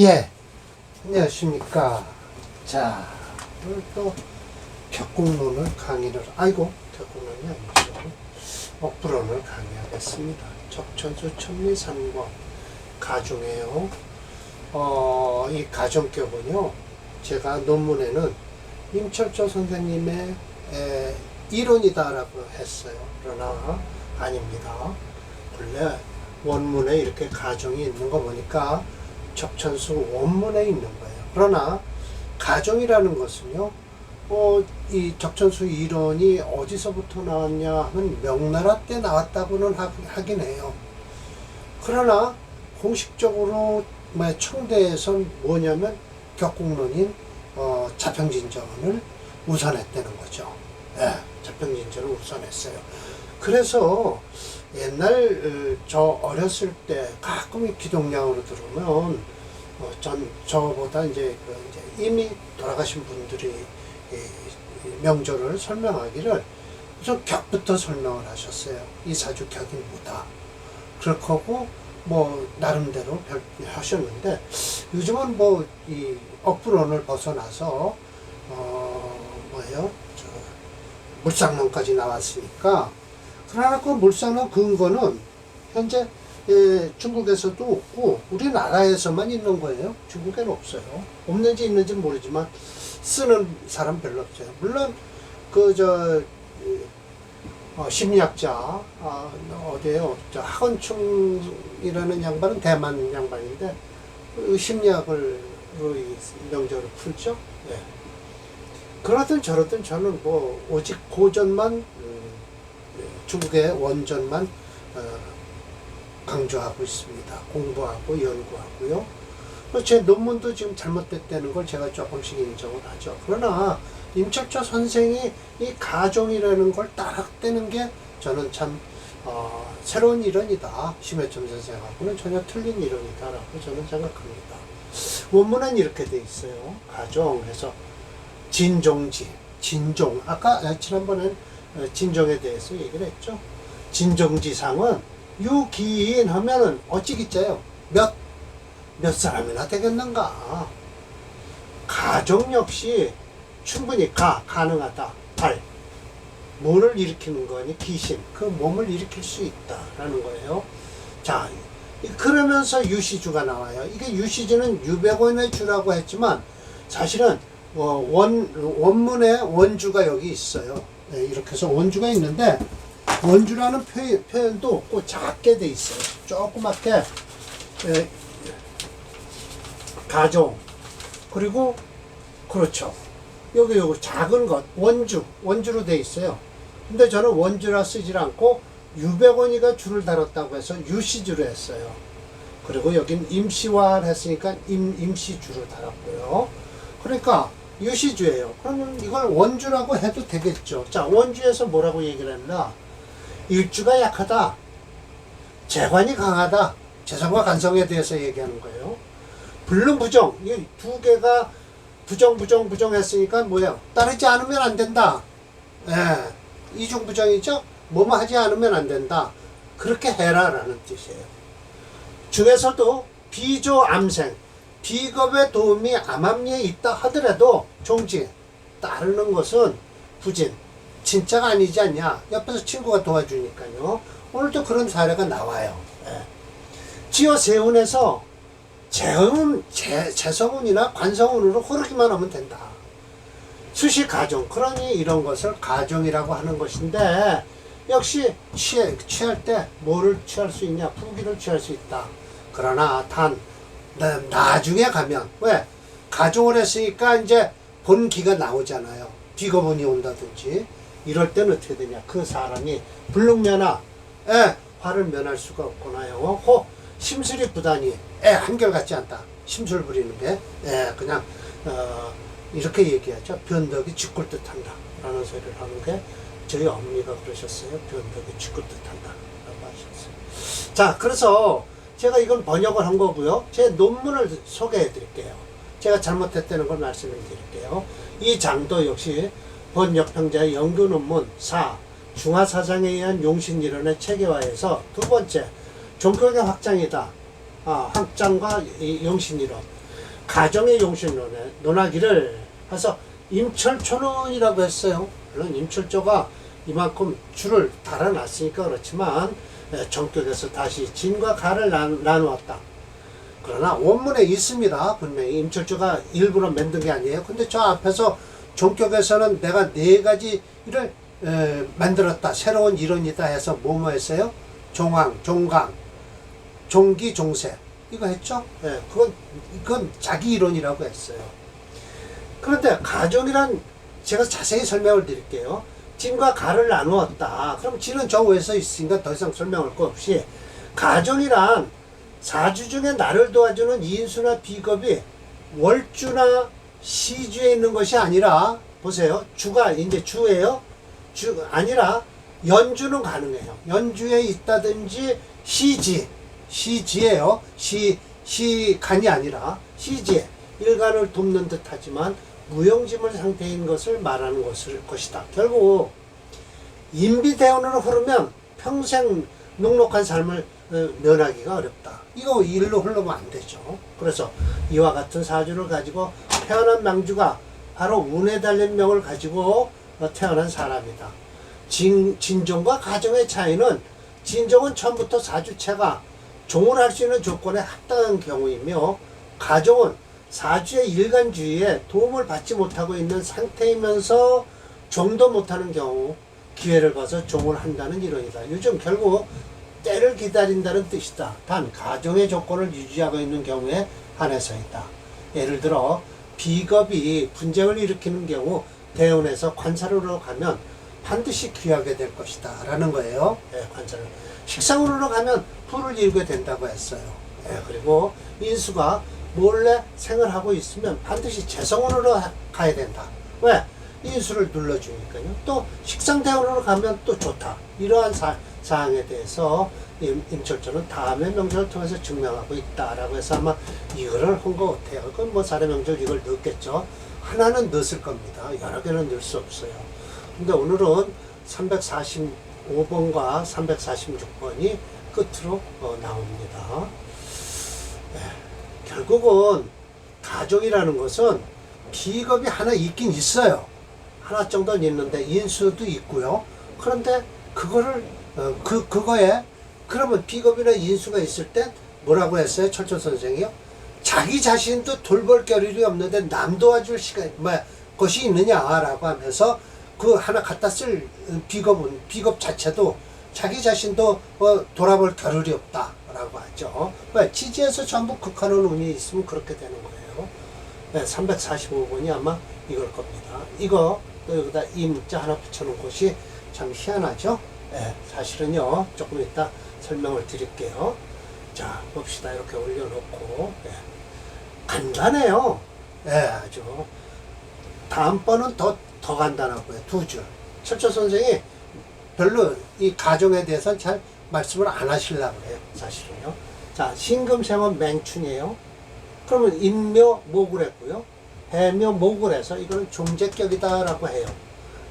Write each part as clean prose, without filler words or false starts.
예, 안녕하십니까. 자, 오늘 또 격국론을 강의를, 격국론이 아니죠. 억부론을 강의하겠습니다. 적천수 천리삼권 가중이에요. 이 가정격은요, 제가 논문에는 임철조 선생님의 이론이다라고 했어요. 그러나 아닙니다. 원래 원문에 이렇게 가정이 있는 거 보니까 적천수 원문에 있는 거예요. 그러나 가정이라는 것은요, 이 적천수 이론이 어디서부터 나왔냐 하면 명나라 때 나왔다고는 하긴 해요. 그러나 공식적으로 청대에선 뭐냐면 격국론인 자평진전을 우선했다는 거죠. 예, 자평진전을 우선했어요. 그래서 옛날 저 어렸을 때 가끔 이 기동량으로 들으면 저보다 이제 이미 돌아가신 분들이 명조를 설명하기를 우선 격부터 설명을 하셨어요. 이 사주 격이 뭐다. 그렇고 나름대로 하셨는데 요즘은 이 억부론을 벗어나서 물상론까지 나왔으니까. 그러나 그 물상론 근거는 현재 중국에서도 없고 우리나라에서만 있는 거예요. 중국에는 없어요. 없는지 있는지 모르지만 쓰는 사람 별로 없어요. 물론 심리학자 어디에요? 하건충이라는 양반은 대만 양반인데 심리학을 명조를 풀죠. 네. 그러든 저러든 저는 오직 고전만 중국의 원전만 강조하고 있습니다. 공부하고 연구하고요. 제 논문도 지금 잘못됐다는 걸 제가 조금씩 인정을 하죠. 그러나 임철조 선생이 이 가종이라는 걸 따라대는 게 저는 참 새로운 이론이다. 심해점 선생하고는 전혀 틀린 이론이다라고 저는 생각합니다. 원문은 이렇게 돼 있어요. 가종 해서 진종지, 진종. 아까 지난번엔 진종에 대해서 얘기를 했죠. 진종지상은 유기인 하면은 어찌기자요. 몇 사람이나 되겠는가. 가종 역시 충분히 가능하다. 뭐를 일으키는 거니? 기신. 그 몸을 일으킬 수 있다라는 거예요. 자, 그러면서 유시주가 나와요. 이게 유시주는 유백원의 주라고 했지만 사실은 원문에 원주가 여기 있어요. 네, 이렇게 해서 원주가 있는데 원주라는 표현도 없고 작게 돼 있어요. 조그맣게 가종 그리고 그렇죠. 여기 작은 것 원주로 돼 있어요. 근데 저는 원주라 쓰질 않고 유백원이가 주를 달았다고 해서 유시주로 했어요. 그리고 여긴 임시화를 했으니까 임시주를 달았고요. 그러니까 유시주예요. 그러면 이걸 원주라고 해도 되겠죠. 자, 원주에서 뭐라고 얘기를 했나? 일주가 약하다. 재관이 강하다. 재성과 간성에 대해서 얘기하는 거예요. 불능부정. 이 두 개가 부정 했으니까 뭐예요? 따르지 않으면 안 된다. 예. 이중부정이죠? 뭐뭐 하지 않으면 안 된다. 그렇게 해라라는 뜻이에요. 중에서도 비조암생. 비겁의 도움이 암암리에 있다 하더라도 종지 따르는 것은 부진 진짜가 아니지 않냐. 옆에서 친구가 도와주니까요. 오늘도 그런 사례가 나와요. 예. 지어 세운에서 재성운이나 관성운으로 흐르기만 하면 된다. 수시 가정. 그러니 이런 것을 가정이라고 하는 것인데 역시 취할 때 뭐를 취할 수 있냐. 부기를 취할 수 있다. 그러나 나중에 가면 왜? 가종을 했으니까 이제 본기가 나오잖아요. 비거분이 온다든지 이럴 때는 어떻게 되냐. 그 사람이 불능면하 화를 면할 수가 없구나요. 심술이 부단히 한결같지 않다. 심술 부리는 게 그냥 이렇게 얘기하죠. 변덕이 쥐꿀 듯한다 라는 소리를 하는 게 저희 어머니가 그러셨어요. 변덕이 쥐꿀 듯한다 라고 하셨어요. 자, 그래서 제가 이건 번역을 한 거고요. 제 논문을 소개해 드릴게요. 제가 잘못했다는 걸 말씀을 드릴게요. 이 장도 역시 번역평자의 연구 논문 4 중화사상에 의한 용신이론의 체계화에서 두 번째 종교의 확장이다. 확장과 용신이론. 가정의 용신 논하기를 해서 임철초론이라고 했어요. 물론 임철조가 이만큼 줄을 달아놨으니까 그렇지만 정격에서 다시 진과 가를 나누었다. 그러나 원문에 있습니다. 분명히 임철조가 일부러 만든 게 아니에요. 근데 저 앞에서 종격에서는 내가 네 가지를 만들었다. 새로운 이론이다 해서 뭐뭐 했어요? 종황, 종강, 종기, 종세. 이거 했죠? 그건 자기 이론이라고 했어요. 그런데 가정이란 제가 자세히 설명을 드릴게요. 진과 가를 나누었다. 그럼 진은 저 위에서 있으니까 더 이상 설명할 거 없이 가정이란 사주 중에 나를 도와주는 인수나 비겁이 월주나 시주에 있는 것이 아니라 보세요. 주가 이제 주예요. 주 아니라 연주는 가능해요. 연주에 있다든지 시지예요. 시간이 아니라 시지에 일간을 돕는 듯하지만 무용지물 상태인 것을 말하는 것이다. 결국 인비대운으로 흐르면 평생 녹록한 삶을 면하기가 어렵다. 이거 일로 흐르면 안 되죠. 그래서 이와 같은 사주를 가지고 태어난 명주가 바로 운에 달린 명을 가지고 태어난 사람이다. 진종과 가정의 차이는 진종은 처음부터 사주체가 종을 할 수 있는 조건에 합당한 경우이며 가정은 사주의 일간주의에 도움을 받지 못하고 있는 상태이면서 종도 못하는 경우 기회를 봐서 종을 한다는 이론이다. 요즘 결국 때를 기다린다는 뜻이다. 단 가정의 조건을 유지하고 있는 경우에 한해서이다. 예를 들어 비겁이 분쟁을 일으키는 경우 대운에서 관사로로 가면 반드시 귀하게 될 것이다 라는 거예요. 관사로. 식상으로 가면 불을 일게 된다고 했어요. 그리고 인수가 몰래 생활하고 있으면 반드시 재성운으로 가야 된다. 왜? 인수를 눌러주니까요. 또 식상대운으로 가면 또 좋다. 이러한 사항에 대해서 임철조는 다음의 명절을 통해서 증명하고 있다라고 해서 아마 이거를 한 것 같아요. 그건 뭐 사례 명절 이걸 넣었겠죠. 하나는 넣었을 겁니다. 여러 개는 넣을 수 없어요. 근데 오늘은 345번과 346번이 끝으로 나옵니다. 결국은 가족이라는 것은 비겁이 하나 있긴 있어요. 하나 정도는 있는데 인수도 있고요. 그런데 그거를 그거에 그러면 비겁이나 인수가 있을 때 뭐라고 했어요? 철조 선생이요? 자기 자신도 돌볼 겨를이 없는데 남 도와줄 것이 있느냐라고 하면서 그 하나 갖다 쓸 비겁 자체도 자기 자신도 돌아볼 겨를이 없다라고 하죠. 지지에서 전부 극하는 운이 있으면 그렇게 되는 거예요. 345번이 아마 이걸 겁니다. 이거 또 여기다 이 문자 하나 붙여놓은 것이 참 희한하죠. 사실은요 조금 이따 설명을 드릴게요. 자 봅시다. 이렇게 올려놓고 간단해요. 아주 다음번은 더 간단하고요. 2줄. 철조 선생이 별로 이 가정에 대해서는 잘 말씀을 안 하시려고 해요. 사실은요. 자, 신금생은 맹춘이에요. 그러면 인묘 목을 했고요. 해묘 목을 해서 이거는 종제격이다라고 해요.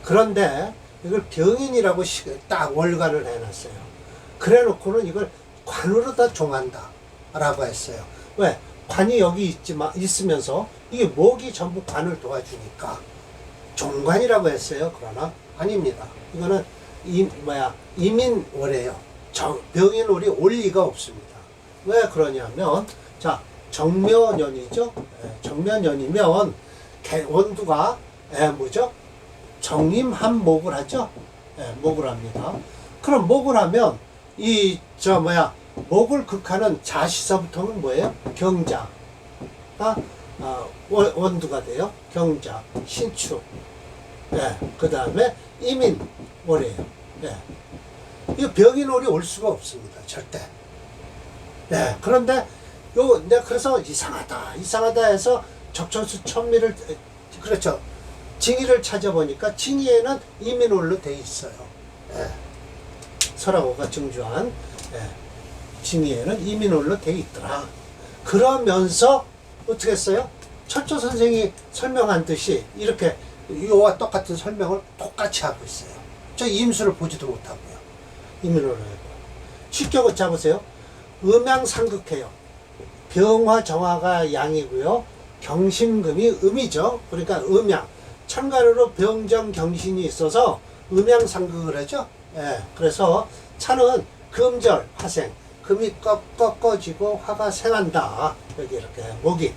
그런데 이걸 병인이라고 딱 월간을 해놨어요. 그래 놓고는 이걸 관으로 다 종한다 라고 했어요. 왜? 관이 여기 있으면서 이게 목이 전부 관을 도와주니까 종관이라고 했어요. 그러나 아닙니다. 이거는 이민월이에요. 병인월이 올 리가 없습니다. 왜 그러냐면 자 정묘년이죠. 정묘년이면 원두가 뭐죠? 정임한 목을 하죠. 목을 합니다. 그럼 목을 하면 목을 극하는 자시서부터는 뭐예요? 경자. 원두가 돼요. 경자, 신축. 그 다음에 이민월이에요. 이 병인월이 올 수가 없습니다. 절대. 그런데 내가 그래서 이상하다 해서 적천수 천미를 그렇죠. 징의를 찾아보니까 징의에는 이민월로 돼 있어요. 설하고가 증주한 징의에는 이민월로 돼 있더라. 그러면서 어떻게 했어요? 철조 선생이 설명한 듯이 이렇게 이와 똑같은 설명을 똑같이 하고 있어요. 저 임수를 보지도 못하고요. 이민월로 했고. 쉽게 잡으세요. 음양상극해요. 병화 정화가 양이고요. 경신금이 음이죠. 그러니까 음양. 천간으로 병정 경신이 있어서 음양상극을 하죠. 예, 그래서 차는 금절 화생. 금이 꺾어지고 화가 생한다. 여기 이렇게 목이.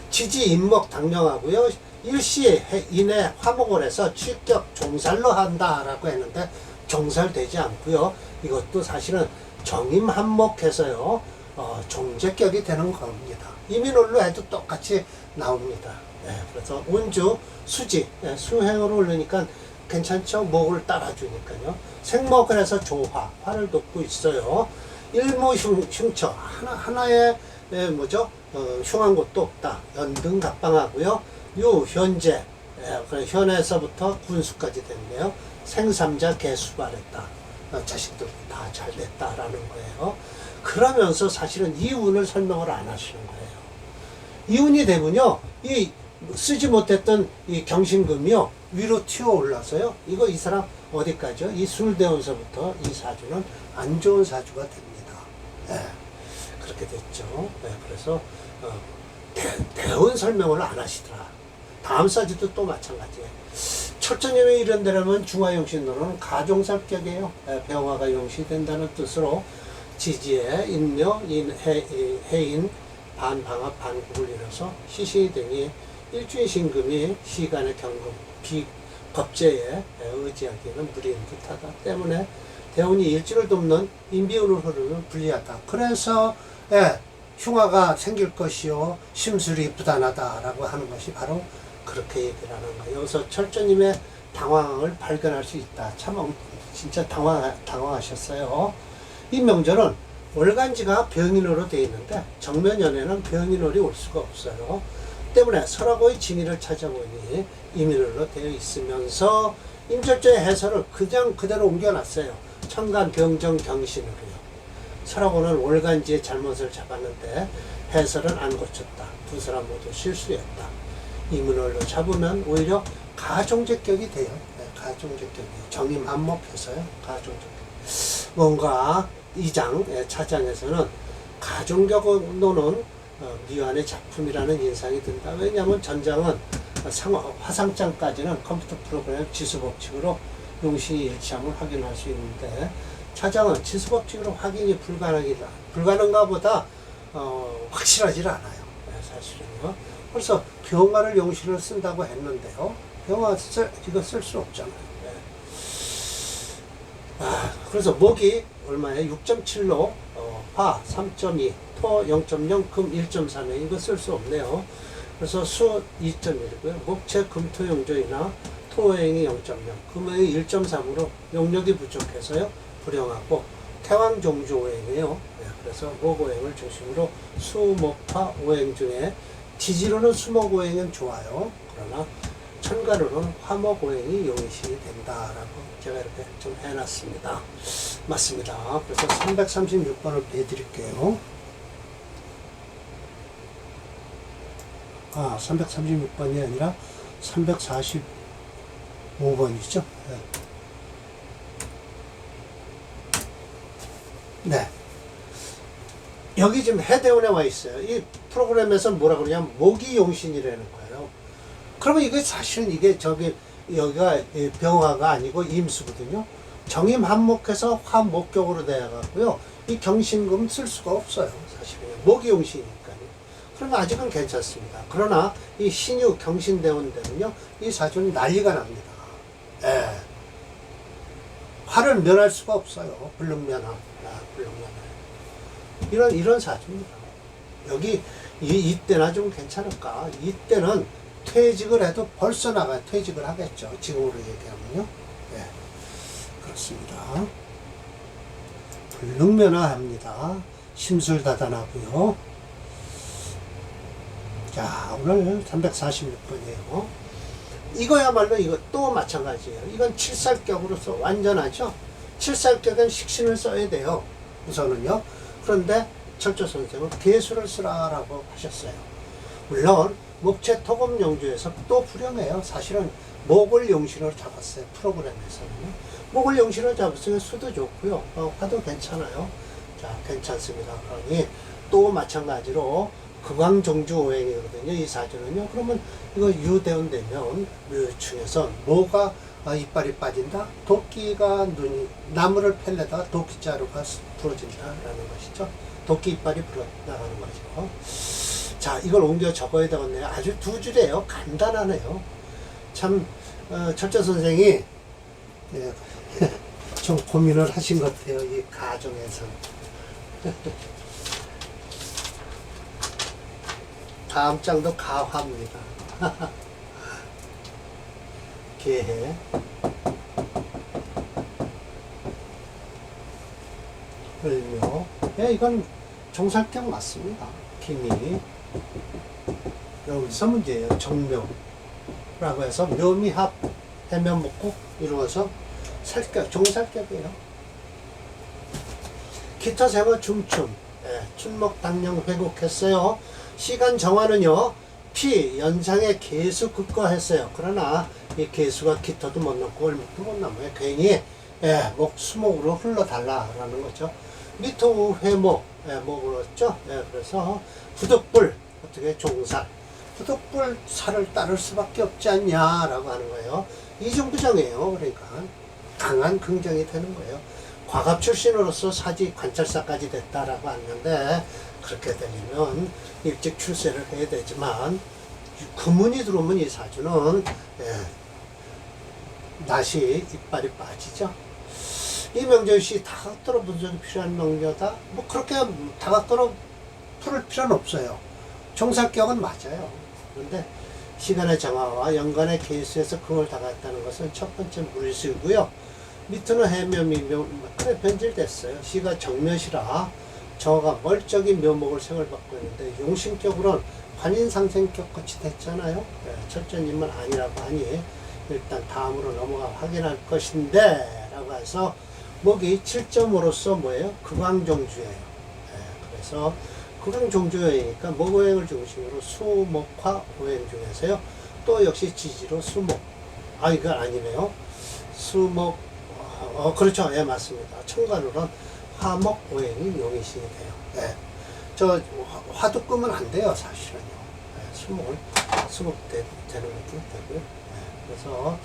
지지 인목 당령하고요. 일시 이내 화목을 해서 취격 종살로 한다라고 했는데 종살되지 않고요. 이것도 사실은 정임한목해서요. 종제격이 되는 겁니다. 이민월로 해도 똑같이 나옵니다. 예, 그래서 운주 수지 수행으로 올리니까 괜찮죠. 목을 따라주니까요. 생목을 해서 조화 화를 돕고 있어요. 일모흉처 하나의 뭐죠? 흉한 것도 없다. 연등갑방하고요. 현재 현에서부터 군수까지 됐네요. 생삼자 개수발했다. 자식들 다 잘 됐다라는 거예요. 그러면서 사실은 이 운을 설명을 안 하시는 거예요. 이 운이 되면요, 이 쓰지 못했던 이 경신금이요 위로 튀어 올라서요. 이거 이 사람 어디까지요? 이 술대원서부터 이 사주는 안 좋은 사주가 됩니다. 네, 그렇게 됐죠. 네, 그래서 대운 설명을 안 하시더라. 다음 사주도 또 마찬가지예요. 철저님이 이런 데라면 중화용신론은 가종살격이에요. 병화가 용시된다는 뜻으로 지지에 인묘, 해인, 반방합, 반국을 이뤄서 시시 등이 일주일신금이 시간의 경금, 법제에 의지하기에는 무리인 듯하다. 때문에 대운이 일주를 돕는 인비운으로 흐르면 불리하다. 그래서 흉화가 생길 것이요 심술이 부단하다라고 하는 것이 바로 그렇게 얘기를 하는 거예요. 여기서 철저님의 당황을 발견할 수 있다. 참 진짜 당황하셨어요. 이 명절은 월간지가 병인으로 되어 있는데 정면연에는 병인월이 올 수가 없어요. 때문에 설하고의 징의를 찾아보니 이민월로 되어 있으면서 임절조의 해설을 그냥 그대로 옮겨놨어요. 천간 병정 경신으로요. 설하고는 월간지의 잘못을 잡았는데 해설은 안 고쳤다. 두 사람 모두 실수였다. 이민월로 잡으면 오히려 가종제격이 돼요. 가종제격이 정임한목해서요. 가종제격. 뭔가 2장 차장에서는 가종격으로는 미완의 작품이라는 인상이 든다. 왜냐하면 전장은 화상장까지는 컴퓨터 프로그램 지수법칙으로 용신이 일치함을 확인할 수 있는데 차장은 지수법칙으로 확인이 불가능가 보다 확실하지 않아요. 사실은요. 그래서 병화를 용신을 쓴다고 했는데요. 병화 이거 쓸 수 없잖아요. 그래서 목이 얼마예요? 6.7로 화 3.2, 토 0.0, 금 1.3에 이거 쓸 수 없네요. 그래서 수 2.1이고요. 목체 금토용조이나 토오행이 0.0, 금오행이 1.3으로 용력이 부족해서요. 불용하고 태왕종주 오행이에요. 그래서 목오행을 중심으로 수목화 오행 중에 지지로는 수목오행은 좋아요. 그러나 천간으로는 화목오행이 용신이 된다라고 제가 이렇게 좀 해놨습니다. 맞습니다. 그래서 336번을 빼드릴게요. 336번이 아니라 345번이죠. 네. 여기 지금 해대원에 와 있어요. 이 프로그램에서 뭐라 그러냐면 목이 용신이라는 거예요. 그러면 이게 사실은 이게 여기가 병화가 아니고 임수거든요. 정임한목해서 화목격으로 되어가고요. 이 경신금 쓸 수가 없어요. 사실은 목이 용신이니까요. 그러면 아직은 괜찮습니다. 그러나 이 신유 경신대원되면요, 이 사주는 난리가 납니다. 화를 면할 수가 없어요. 불능면화, 불능면화. 이런 사주입니다. 여기 이때나 좀 괜찮을까? 이때는 퇴직을 해도 벌써 퇴직을 하겠죠. 지금으로 얘기하면요. 그렇습니다. 불능면화합니다. 심술다단하고요. 자, 오늘 346번이에요. 이거야말로 이것도 마찬가지예요. 이건 칠살격으로서 완전하죠. 칠살격은 식신을 써야 돼요. 우선은요. 그런데 철조 선생은 개수를 쓰라라고 하셨어요. 물론 목체 토금 용주에서 또 불용해요. 사실은 목을 용신으로 잡았어요. 프로그램에서는요. 목을 용신으로 잡았으면 수도 좋고요. 화도 괜찮아요. 자, 괜찮습니다. 그러니 또 마찬가지로 극왕종주오행이거든요. 이 사주는요. 그러면 이거 유대운 되면 묘충에서 뭐가 이빨이 빠진다? 도끼가 눈이 나무를 펠려다가 도끼자루가 부러진다라는 것이죠. 도끼 이빨이 불어 나가는 거죠. 자, 이걸 옮겨 적어야 되겠네요. 아주 두 줄이에요. 간단하네요. 참 철저 선생이 예, 좀 고민을 하신 것 같아요. 이 가정에서. 다음 장도 가화입니다. 개해. 을묘. 예, 이건 종살경 맞습니다. 김이. 여기서 문제예요. 정묘라고 해서 묘미합 해면 먹고 이루어서 살격, 종살격이에요. 기타 세모 중춘. 예, 춘목 당령 회곡했어요. 시간 정화는요, 피, 연상의 개수 극과했어요. 그러나 이 개수가 깃터도 못 넘고 얼목도 못 넘어요. 괜히 예, 목, 수목으로 흘러달라라는 거죠. 미토 회목, 예, 목으로 했죠. 예, 그래서 부득불, 어떻게 종살, 부득불 살을 따를 수밖에 없지 않냐라고 하는 거예요. 이중부정이에요. 그러니까 강한 긍정이 되는 거예요. 과갑 출신으로서 사지 관찰사까지 됐다라고 하는데, 그렇게 되면 일찍 출세를 해야 되지만 구문이 들어오면 이 사주는 예, 낫이 이빨이 빠지죠. 이 명절시 다각도로 분석이 필요한 명료다. 뭐 그렇게 다각도로 풀을 필요는 없어요. 종살격은 맞아요. 그런데 시간의 정화와 연간의 개수에서 그걸 다갔다는 것은 첫 번째 무리수이고요. 밑으로 해묘미 그래 변질됐어요. 시가 정묘시라 저가 멀쩡히 묘목을 생을 받고 있는데 용신격으로는 관인상생격 같이 됐잖아요. 네, 철저님은 아니라고 하니 일단 다음으로 넘어가 확인할 것인데 라고 해서 목이 7점으로서 뭐예요? 극왕종주예요. 네, 그래서 극왕종주여니까 목오행을 중심으로 수목화 오행 중에서요. 또 역시 지지로 수목. 아 이건 아니네요. 수목 그렇죠. 예 맞습니다. 천간으로는 화목 오행이 용의신이 돼요. 예. 저 화도 끄면 안 돼요 사실은요. 예, 수목 되는 것도 되고요. 예, 그래서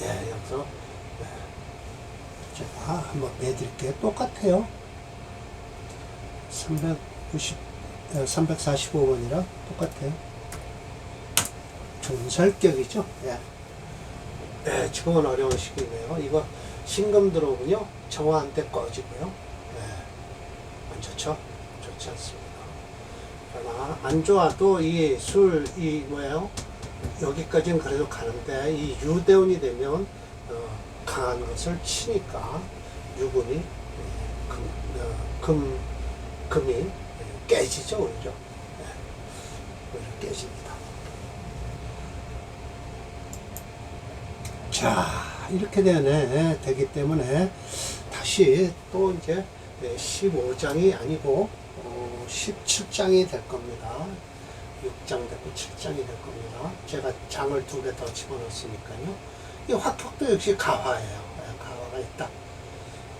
예 여기서 예, 제가 한번 매드릴게요. 똑같아요. 345번이랑 똑같아요. 종살격이죠. 예. 네, 지금은 어려운 시기네요. 이거 신금 들어오면요 정화한테 꺼지고요. 네, 안 좋죠? 좋지 않습니다. 그러나 안 좋아도 이 뭐예요? 여기까지는 그래도 가는데 이 유대운이 되면 강한 것을 치니까 유군이 금이 깨지죠 오히려. 네, 오히려 깨집니다. 자, 이렇게 되기 때문에 다시 또 이제 15장이 아니고 17장이 될 겁니다. 6장 되고 7장이 될 겁니다. 제가 장을 2개 더 집어넣었으니까요. 이 화격도 역시 가화예요. 가화가 있다.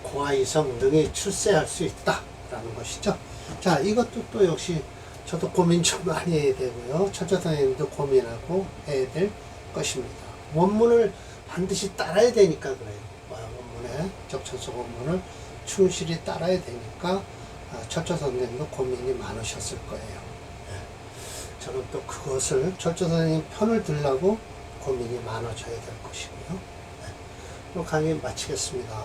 고화이성 능히 출세할 수 있다. 라는 것이죠. 자, 이것도 또 역시 저도 고민 좀 많이 해야 되고요. 철저선생님도 고민하고 해야 될 것입니다. 원문을 반드시 따라야 되니까 그래요. 원문에 적천서 원문을 충실히 따라야 되니까 철저 선생님도 고민이 많으셨을 거예요. 네. 저는 또 그것을 철저 선생님 편을 들라고 고민이 많아져야 될 것이고요. 네. 그럼 강의 마치겠습니다.